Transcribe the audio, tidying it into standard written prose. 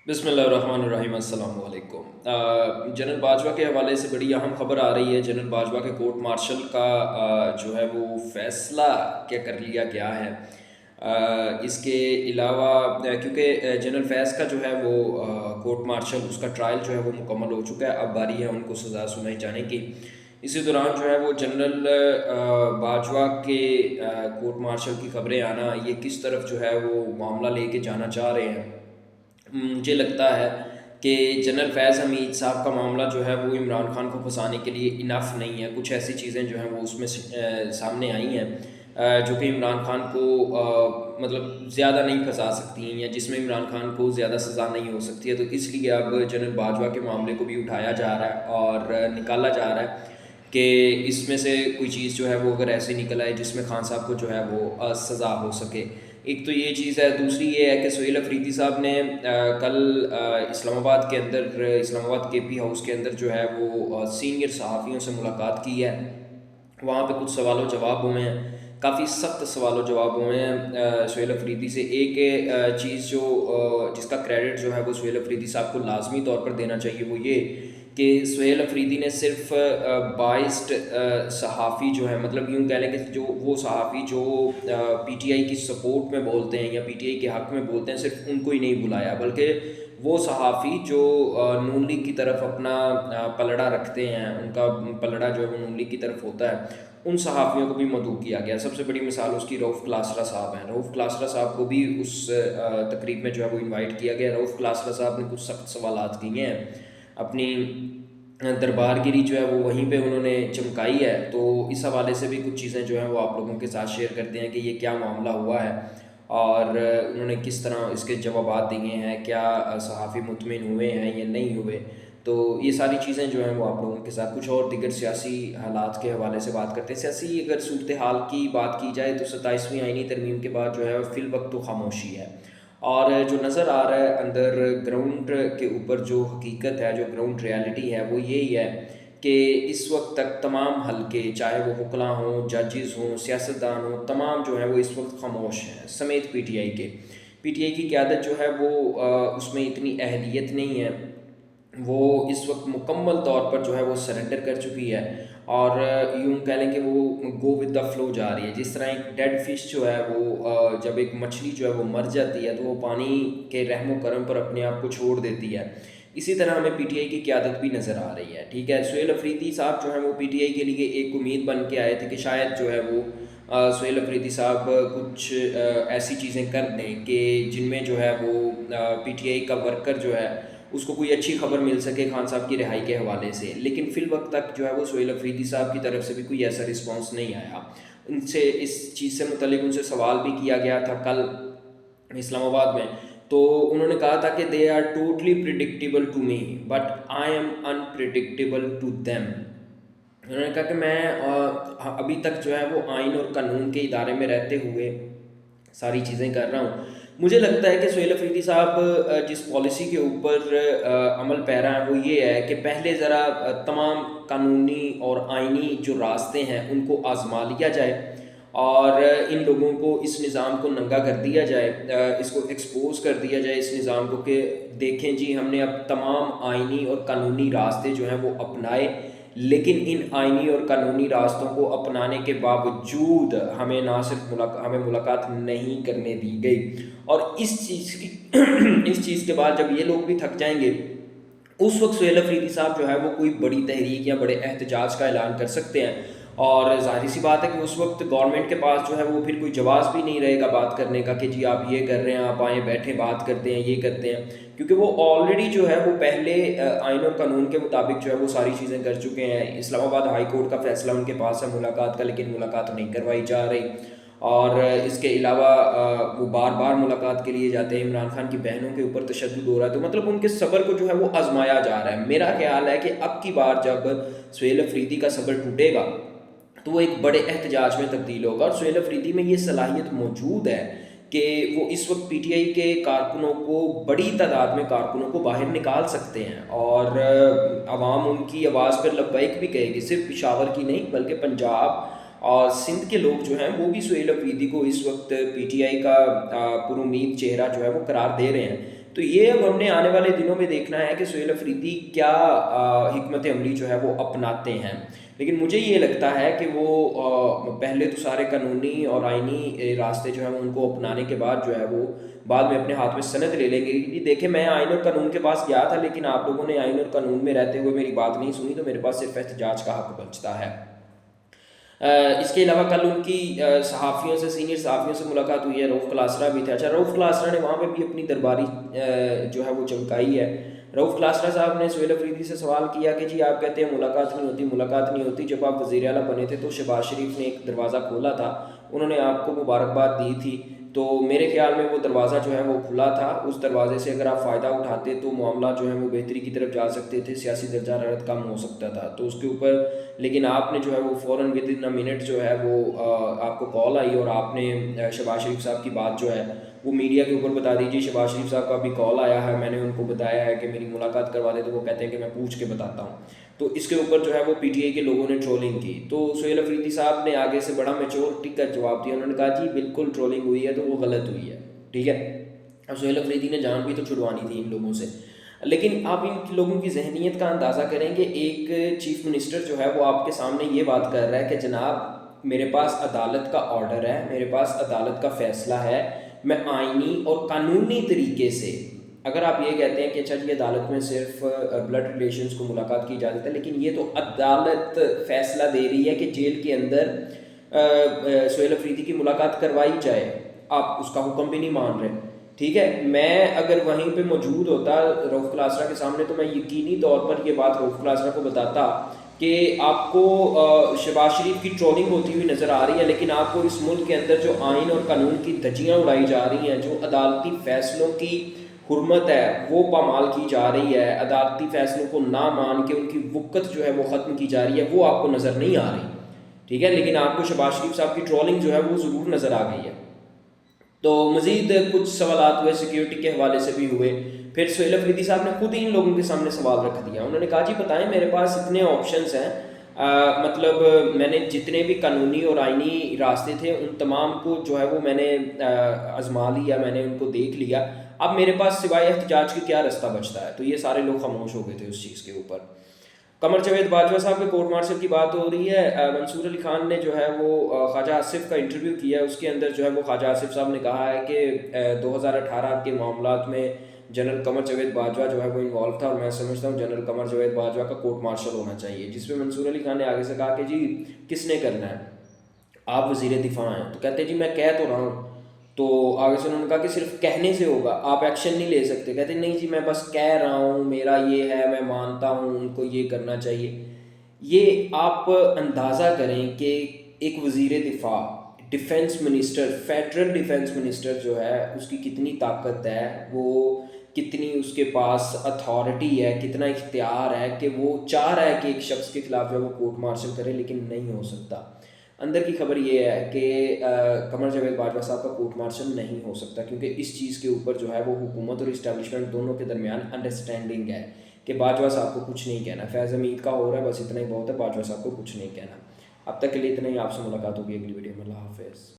بسم اللہ الرحمن الرحیم، السلام علیکم۔ جنرل باجوہ کے حوالے سے بڑی اہم خبر آ رہی ہے۔ جنرل باجوہ کے کورٹ مارشل کا جو ہے وہ فیصلہ کیا کر لیا گیا ہے۔ اس کے علاوہ کیونکہ جنرل فیض کا جو ہے وہ کورٹ مارشل اس کا ٹرائل جو ہے وہ مکمل ہو چکا ہے، اب باری ہے ان کو سزا سنائی جانے کی۔ اسی دوران جو ہے وہ جنرل باجوہ کے کورٹ مارشل کی خبریں آنا، یہ کس طرف جو ہے وہ معاملہ لے کے جانا چاہ رہے ہیں۔ مجھے لگتا ہے کہ جنرل فیض حمید صاحب کا معاملہ جو ہے وہ عمران خان کو پھنسانے کے لیے انف نہیں ہے۔ کچھ ایسی چیزیں جو ہیں وہ اس میں سامنے آئی ہیں جو کہ عمران خان کو مطلب زیادہ نہیں پھنسا سکتی ہیں، یا جس میں عمران خان کو زیادہ سزا نہیں ہو سکتی ہے۔ تو اس لیے اب جنرل باجوہ کے معاملے کو بھی اٹھایا جا رہا ہے اور نکالا جا رہا ہے کہ اس میں سے کوئی چیز جو ہے وہ اگر ایسی نکل آئے جس میں خان صاحب کو جو ہے وہ سزا ہو سکے۔ ایک تو یہ چیز ہے، دوسری یہ ہے کہ سہیل افریدی صاحب نے کل اسلام آباد کے اندر، اسلام آباد کے پی ہاؤس کے اندر جو ہے وہ سینئر صحافیوں سے ملاقات کی ہے۔ وہاں پہ کچھ سوال و جواب ہوئے ہیں، کافی سخت سوال و جواب ہوئے ہیں سہیل افریدی سے۔ ایک چیز جو جس کا کریڈٹ جو ہے وہ سہیل افریدی صاحب کو لازمی طور پر دینا چاہیے، وہ یہ کہ سہیل افریدی نے صرف بائسڈ صحافی جو ہے، مطلب یوں کہہ لیں کہ جو وہ صحافی جو پی ٹی آئی کی سپورٹ میں بولتے ہیں یا پی ٹی آئی کے حق میں بولتے ہیں، صرف ان کو ہی نہیں بلایا، بلکہ وہ صحافی جو نون لیگ کی طرف اپنا پلڑا رکھتے ہیں، ان کا پلڑا جو ہے وہ نون لیگ کی طرف ہوتا ہے، ان صحافیوں کو بھی مدعو کیا گیا۔ سب سے بڑی مثال اس کی رؤف کلاسرا صاحب ہیں۔ رؤف کلاسرا صاحب کو بھی اس تقریب میں جو ہے وہ انوائٹ کیا گیا۔ رؤف کلاسرا صاحب نے کچھ سخت سوالات کیے ہیں، اپنی دربار گیری جو ہے وہ وہیں پہ انہوں نے چمکائی ہے۔ تو اس حوالے سے بھی کچھ چیزیں جو ہیں وہ آپ لوگوں کے ساتھ شیئر کرتے ہیں کہ یہ کیا معاملہ ہوا ہے اور انہوں نے کس طرح اس کے جوابات دیے ہیں، کیا صحافی مطمئن ہوئے ہیں یا نہیں ہوئے۔ تو یہ ساری چیزیں جو ہیں وہ آپ لوگوں کے ساتھ کچھ اور دیگر سیاسی حالات کے حوالے سے بات کرتے ہیں۔ سیاسی اگر صورتحال کی بات کی جائے تو 27ویں آئینی ترمیم کے بعد جو ہے فی الوقت تو خاموشی ہے، اور جو نظر آ رہا ہے اندر گراؤنڈ کے اوپر جو حقیقت ہے، جو گراؤنڈ ریالٹی ہے، وہ یہی ہے کہ اس وقت تک تمام حلقے، چاہے وہ وکلاء ہوں، ججز ہوں، سیاستدان ہوں، تمام جو ہے وہ اس وقت خاموش ہیں، سمیت پی ٹی آئی کے۔ پی ٹی آئی کی قیادت جو ہے وہ اس میں اتنی اہلیت نہیں ہے، وہ اس وقت مکمل طور پر جو ہے وہ سرنڈر کر چکی ہے، اور یوں کہہ لیں کہ وہ گو ود دا فلو جا رہی ہے۔ جس طرح ایک ڈیڈ فش جو ہے وہ جب ایک مچھلی جو ہے وہ مر جاتی ہے تو وہ پانی کے رحم و کرم پر اپنے آپ کو چھوڑ دیتی ہے، اسی طرح ہمیں پی ٹی آئی کی قیادت بھی نظر آ رہی ہے۔ ٹھیک ہے، سہیل افریدی صاحب جو ہیں وہ پی ٹی آئی کے لیے ایک امید بن کے آئے تھے کہ شاید جو ہے وہ سہیل افریدی صاحب کچھ ایسی چیزیں کر دیں کہ جن میں جو ہے وہ پی ٹی آئی کا ورکر جو ہے اس کو کوئی اچھی خبر مل سکے خان صاحب کی رہائی کے حوالے سے۔ لیکن فی الوقت تک جو ہے وہ سہیل افریدی صاحب کی طرف سے بھی کوئی ایسا رسپانس نہیں آیا۔ ان سے اس چیز سے متعلق ان سے سوال بھی کیا گیا تھا کل اسلام آباد میں، تو انہوں نے کہا تھا کہ they are totally predictable to me but I am unpredictable to them. انہوں نے کہا کہ میں ابھی تک جو ہے وہ آئین اور قانون کے ادارے میں رہتے ہوئے ساری چیزیں کر رہا ہوں۔ مجھے لگتا ہے کہ سہیل افریدی صاحب جس پالیسی کے اوپر عمل پیرا ہیں وہ یہ ہے کہ پہلے ذرا تمام قانونی اور آئینی جو راستے ہیں ان کو آزما لیا جائے، اور ان لوگوں کو، اس نظام کو ننگا کر دیا جائے، اس کو ایکسپوز کر دیا جائے اس نظام کو کہ دیکھیں جی ہم نے اب تمام آئینی اور قانونی راستے جو ہیں وہ اپنائے، لیکن ان آئینی اور قانونی راستوں کو اپنانے کے باوجود ہمیں نہ صرف ہمیں ملاقات نہیں کرنے دی گئی۔ اور اس چیز کے بعد جب یہ لوگ بھی تھک جائیں گے، اس وقت سہیل افریدی صاحب جو ہے وہ کوئی بڑی تحریک یا بڑے احتجاج کا اعلان کر سکتے ہیں، اور ظاہری سی بات ہے کہ اس وقت گورنمنٹ کے پاس جو ہے وہ پھر کوئی جواز بھی نہیں رہے گا بات کرنے کا کہ جی آپ یہ کر رہے ہیں، آپ آئیں بیٹھیں بات کرتے ہیں، یہ کرتے ہیں، کیونکہ وہ آلریڈی جو ہے وہ پہلے آئین اور قانون کے مطابق جو ہے وہ ساری چیزیں کر چکے ہیں۔ اسلام آباد ہائی کورٹ کا فیصلہ ان کے پاس ہے ملاقات کا، لیکن ملاقات نہیں کروائی جا رہی، اور اس کے علاوہ وہ بار بار ملاقات کے لیے جاتے ہیں۔ عمران خان کی بہنوں کے اوپر تشدد ہو رہا ہے، تو مطلب ان کے صبر کو جو ہے وہ آزمایا جا رہا ہے۔ میرا خیال ہے کہ اب کی بار جب سہیل افریدی کا صبر ٹوٹے گا تو وہ ایک بڑے احتجاج میں تبدیل ہوگا، اور سہیل افریدی میں یہ صلاحیت موجود ہے کہ وہ اس وقت پی ٹی آئی کے کارکنوں کو، بڑی تعداد میں کارکنوں کو باہر نکال سکتے ہیں، اور عوام ان کی آواز پر لبیک بھی کہے گی، صرف پشاور کی نہیں بلکہ پنجاب اور سندھ کے لوگ جو ہیں وہ بھی سہیل افریدی کو اس وقت پی ٹی آئی کا پر امید چہرہ جو ہے وہ قرار دے رہے ہیں، تو یہ اب ہم نے آنے والے دنوں میں دیکھنا ہے کہ سہیل افریدی کیا حکمت عملی جو ہے وہ اپناتے ہیں، لیکن مجھے یہ لگتا ہے کہ وہ پہلے تو سارے قانونی اور آئینی راستے جو ہیں ان کو اپنانے کے بعد جو ہے وہ بعد میں اپنے ہاتھ میں سند لے لیں گے. دیکھیں میں آئین اور قانون کے پاس گیا تھا، لیکن آپ لوگوں نے آئین اور قانون میں رہتے ہوئے میری بات نہیں سنی، تو میرے پاس صرف احتجاج کا حق بچتا ہے. اس کے علاوہ کل ان کی صحافیوں سے، سینئر صحافیوں سے ملاقات ہوئی ہے. رؤف کلاسرا بھی تھا. اچھا، رؤف کلاسرا نے وہاں پہ بھی اپنی درباری جو ہے وہ چمکائی ہے. رؤف کلاسرا صاحب نے سہیل افریدی سے سوال کیا کہ جی آپ کہتے ہیں ملاقات نہیں ہوتی. جب آپ وزیر اعلیٰ بنے تھے تو شہباز شریف نے ایک دروازہ کھولا تھا، انہوں نے آپ کو مبارکباد دی تھی، تو میرے خیال میں وہ دروازہ جو ہے وہ کھلا تھا. اس دروازے سے اگر آپ فائدہ اٹھاتے تو معاملات جو ہیں وہ بہتری کی طرف جا سکتے تھے، سیاسی درجہ حرارت کم ہو سکتا تھا. تو اس کے اوپر لیکن آپ نے جو ہے وہ فوراً ود ان منٹ جو ہے وہ آپ کو کال آئی اور آپ نے شہباز شریف صاحب کی بات جو ہے وہ میڈیا کے اوپر بتا دیجیے. شہباز شریف صاحب کا بھی کال آیا ہے، میں نے ان کو بتایا ہے کہ میری ملاقات کروا دے، تو وہ کہتے ہیں کہ میں پوچھ کے بتاتا ہوں. تو اس کے اوپر جو ہے وہ پی ٹی آئی کے لوگوں نے ٹرولنگ کی. تو سہیل افریدی صاحب نے آگے سے بڑا میچورٹی کا جواب دیا. انہوں نے کہا جی بالکل ٹرولنگ ہوئی ہے تو وہ غلط ہوئی ہے. ٹھیک ہے، اب سہیل افریدی نے جان بھی تو چھڑوانی تھی ان لوگوں سے. لیکن آپ ان لوگوں کی ذہنیت کا اندازہ کریں کہ ایک چیف منسٹر جو ہے وہ آپ کے سامنے یہ بات کر رہا ہے کہ جناب میرے پاس عدالت کا آرڈر ہے، میرے پاس عدالت کا فیصلہ ہے، میں آئینی اور قانونی طریقے سے، اگر آپ یہ کہتے ہیں کہ اچھا جی عدالت میں صرف بلڈ ریلیشنز کو ملاقات کی اجازت ہے، لیکن یہ تو عدالت فیصلہ دے رہی ہے کہ جیل کے اندر سہیل افریدی کی ملاقات کروائی جائے، آپ اس کا حکم بھی نہیں مان رہے. ٹھیک ہے، میں اگر وہیں پہ موجود ہوتا رؤف کلاسرا کے سامنے تو میں یقینی طور پر یہ بات رؤف کلاسرا کو بتاتا کہ آپ کو شہباز شریف کی ٹرولنگ ہوتی ہوئی نظر آ رہی ہے، لیکن آپ کو اس ملک کے اندر جو آئین اور قانون کی دھجیاں اڑائی جا رہی ہیں، جو عدالتی فیصلوں کی حرمت ہے وہ پامال کی جا رہی ہے، عدالتی فیصلوں کو نہ مان کے ان کی وقت جو ہے وہ ختم کی جا رہی ہے، وہ آپ کو نظر نہیں آ رہی. ٹھیک ہے، لیکن آپ کو شہباز شریف صاحب کی ٹرولنگ جو ہے وہ ضرور نظر آ گئی ہے. تو مزید کچھ سوالات ہوئے سیکیورٹی کے حوالے سے بھی ہوئے. پھر سہیل افریدی صاحب نے خود ہی ان لوگوں کے سامنے سوال رکھ دیا. انہوں نے کہا جی بتائیں میرے پاس اتنے آپشنس ہیں، مطلب میں نے جتنے بھی قانونی اور آئینی راستے تھے ان تمام کو جو ہے وہ میں نے آزما لیا، میں نے ان کو دیکھ لیا، اب میرے پاس سوائے احتجاج کی کیا رستہ بچتا ہے. تو یہ سارے لوگ خاموش ہو گئے تھے اس چیز کے اوپر. قمر جاوید باجوہ صاحب کے کورٹ مارشل کی بات ہو رہی ہے. منصور علی خان نے جو ہے وہ خواجہ آصف کا انٹرویو کیا ہے، اس کے اندر جو ہے وہ خواجہ آصف صاحب نے کہا ہے کہ 2018 کے معاملات میں جنرل قمر جاوید باجوہ جو ہے وہ انوالو تھا، اور میں سمجھتا ہوں جنرل قمر جاوید باجوہ کا کورٹ مارشل ہونا چاہیے. جس پہ منصور علی خان نے آگے سے کہا کہ جی کس نے کرنا ہے، آپ وزیر دفاع ہیں. تو کہتے ہیں جی میں کہہ تو رہا ہوں. تو آگے سے انہوں نے کہا کہ صرف کہنے سے ہوگا، آپ ایکشن نہیں لے سکتے. کہتے ہیں نہیں جی میں بس کہہ رہا ہوں، میرا یہ ہے، میں مانتا ہوں ان کو یہ کرنا چاہیے. یہ آپ اندازہ کریں کہ ایک وزیر دفاع، defence minister, federal defence minister جو ہے اس کی کتنی طاقت ہے، وہ کتنی اس کے پاس اتھارٹی ہے، کتنا اختیار ہے کہ وہ چاہ رہا ہے کہ ایک شخص کے خلاف جو ہے وہ کورٹ مارشل کرے، لیکن نہیں ہو سکتا. اندر کی خبر یہ ہے کہ قمر جاوید باجوہ صاحب کا کورٹ مارشل نہیں ہو سکتا، کیونکہ اس چیز کے اوپر جو ہے وہ حکومت اور اسٹیبلشمنٹ دونوں کے درمیان انڈرسٹینڈنگ ہے کہ باجوہ صاحب کو کچھ نہیں کہنا. فیض حمید کا ہو رہا ہے، بس اتنا ہی بہت ہے، باجوہ صاحب کو کچھ نہیں کہنا. اب تک کے لیے اتنا ہی. آپ سے ملاقات ہوگی اگلی ویڈیو میں. اللہ حافظ.